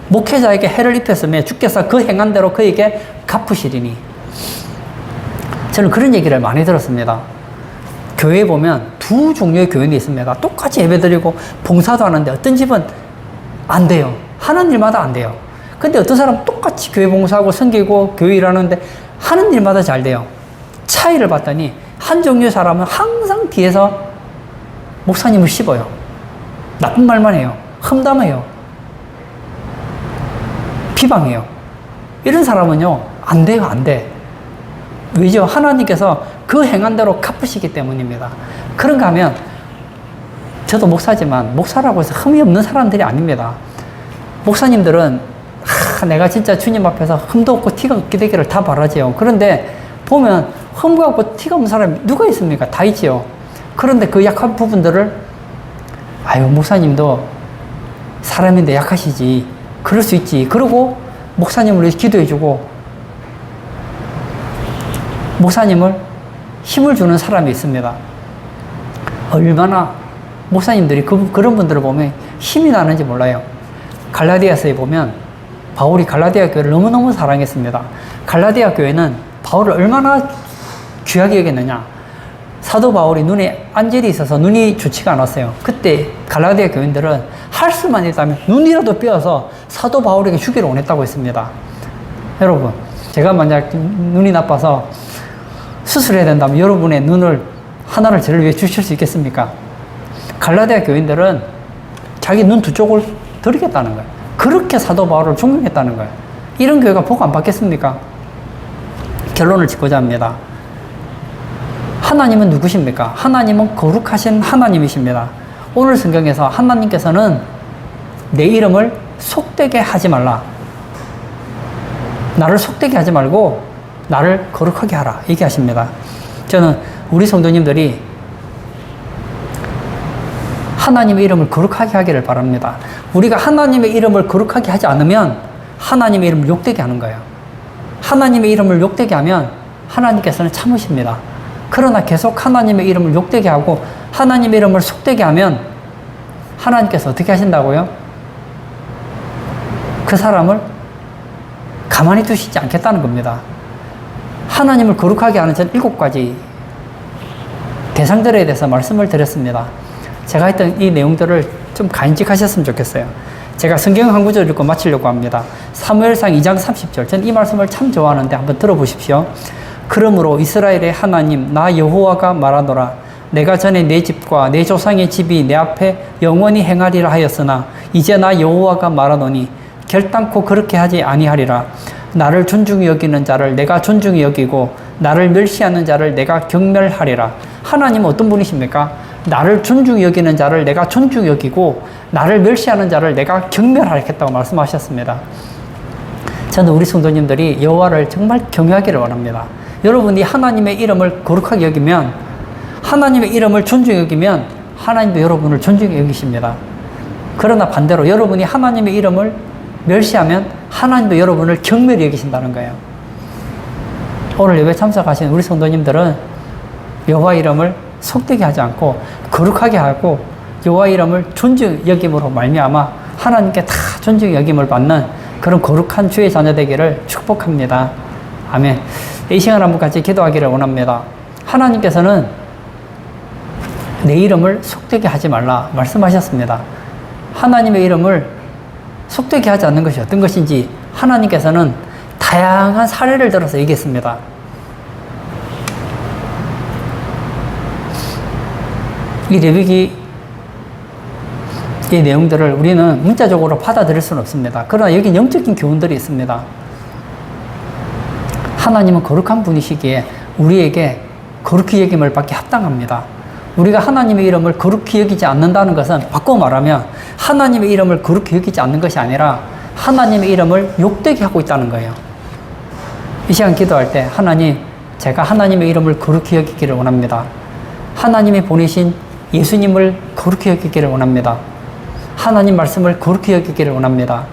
목회자에게 해를 입혔음에 주께서 그 행한 대로 그에게 갚으시리니. 저는 그런 얘기를 많이 들었습니다. 교회에 보면 두 종류의 교인이 있습니다. 똑같이 예배드리고 봉사도 하는데 어떤 집은 안 돼요. 하는 일마다 안 돼요. 근데 어떤 사람은 똑같이 교회 봉사하고 섬기고 교회 일하는데 하는 일마다 잘 돼요. 차이를 봤더니 한 종류의 사람은 항상 뒤에서 목사님을 씹어요. 나쁜 말만 해요. 험담해요. 비방해요. 이런 사람은요, 안 돼요, 안 돼. 왜죠? 하나님께서 그 행한 대로 갚으시기 때문입니다. 그런가 하면, 저도 목사지만, 목사라고 해서 흠이 없는 사람들이 아닙니다. 목사님들은, 내가 진짜 주님 앞에서 흠도 없고 티가 없게 되기를 다 바라지요. 그런데 보면, 흠도 없고 티가 없는 사람이 누가 있습니까? 다 있지요. 그런데 그 약한 부분들을, 목사님도 사람인데 약하시지. 그럴 수 있지. 그러고, 목사님을 위해서 기도해주고, 목사님을 힘을 주는 사람이 있습니다. 얼마나 목사님들이 그런 분들을 보면 힘이 나는지 몰라요. 갈라디아서에 보면 바울이 갈라디아 교회를 너무너무 사랑했습니다. 갈라디아 교회는 바울을 얼마나 귀하게 여겼느냐. 사도 바울이 눈에 안젤이 있어서 눈이 좋지가 않았어요. 그때 갈라디아 교인들은 할 수만 있다면 눈이라도 빼어서 사도 바울에게 주기를 원했다고 했습니다. 여러분, 제가 만약 눈이 나빠서 수술해야 된다면 여러분의 눈을 하나를 저를 위해 주실 수 있겠습니까? 갈라디아 교인들은 자기 눈 두 쪽을 드리겠다는 거예요. 그렇게 사도 바울을 존경했다는 거예요. 이런 교회가 복 안 받겠습니까? 결론을 짓고자 합니다. 하나님은 누구십니까? 하나님은 거룩하신 하나님이십니다. 오늘 성경에서 하나님께서는 내 이름을 속되게 하지 말라. 나를 속되게 하지 말고 나를 거룩하게 하라 얘기하십니다. 저는 우리 성도님들이 하나님의 이름을 거룩하게 하기를 바랍니다. 우리가 하나님의 이름을 거룩하게 하지 않으면 하나님의 이름을 욕되게 하는 거예요. 하나님의 이름을 욕되게 하면 하나님께서는 참으십니다. 그러나 계속 하나님의 이름을 욕되게 하고 하나님의 이름을 속되게 하면 하나님께서 어떻게 하신다고요? 그 사람을 가만히 두시지 않겠다는 겁니다. 하나님을 거룩하게 하는 전 7가지 대상들에 대해서 말씀을 드렸습니다. 제가 했던 이 내용들을 좀 간직하셨으면 좋겠어요. 제가 성경 한 구절 읽고 마치려고 합니다. 사무엘상 2장 30절. 전 이 말씀을 참 좋아하는데 한번 들어보십시오. 그러므로 이스라엘의 하나님 나 여호와가 말하노라. 내가 전에 내 집과 내 조상의 집이 내 앞에 영원히 행하리라 하였으나 이제 나 여호와가 말하노니 결단코 그렇게 하지 아니하리라. 나를 존중히 여기는 자를 내가 존중히 여기고 나를 멸시하는 자를 내가 경멸하리라. 하나님은 어떤 분이십니까? 나를 존중히 여기는 자를 내가 존중히 여기고 나를 멸시하는 자를 내가 경멸하겠다고 말씀하셨습니다. 저는 우리 성도님들이 여호와를 정말 경외하기를 원합니다. 여러분이 하나님의 이름을 거룩하게 여기면, 하나님의 이름을 존중히 여기면 하나님도 여러분을 존중히 여기십니다. 그러나 반대로 여러분이 하나님의 이름을 멸시하면 하나님도 여러분을 경멸히 여기신다는 거예요. 오늘 예배 참석하신 우리 성도님들은 여호와 이름을 속되게 하지 않고 거룩하게 하고 여호와 이름을 존중 여김으로 말미암아 하나님께 다 존중 여김을 받는 그런 거룩한 주의 자녀 되기를 축복합니다. 아멘. 이 시간 한번 같이 기도하기를 원합니다. 하나님께서는 내 이름을 속되게 하지 말라 말씀하셨습니다. 하나님의 이름을 속되게 하지 않는 것이 어떤 것인지 하나님께서는 다양한 사례를 들어서 얘기했습니다. 이 레위기의 내용들을 우리는 문자적으로 받아들일 수는 없습니다. 그러나 여기 영적인 교훈들이 있습니다. 하나님은 거룩한 분이시기에 우리에게 거룩히 여김을 받기 합당합니다. 우리가 하나님의 이름을 거룩히 여기지 않는다는 것은 바꿔 말하면 하나님의 이름을 거룩히 여기지 않는 것이 아니라 하나님의 이름을 욕되게 하고 있다는 거예요. 이 시간 기도할 때 하나님, 제가 하나님의 이름을 거룩히 여기기를 원합니다. 하나님이 보내신 예수님을 거룩히 여기기를 원합니다. 하나님 말씀을 거룩히 여기기를 원합니다.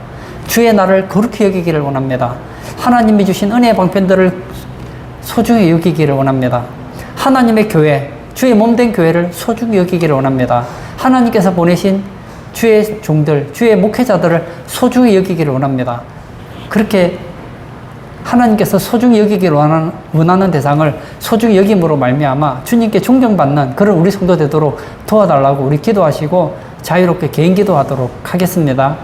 주의 날을 거룩히 여기기를 원합니다. 하나님이 주신 은혜의 방편들을 소중히 여기기를 원합니다. 하나님의 교회, 주의 몸된 교회를 소중히 여기기를 원합니다. 하나님께서 보내신 주의 종들, 주의 목회자들을 소중히 여기기를 원합니다. 그렇게 하나님께서 소중히 여기기를 원하는 대상을 소중히 여김으로 말미암아 주님께 존경받는 그런 우리 성도 되도록 도와달라고 우리 기도하시고 자유롭게 개인 기도하도록 하겠습니다.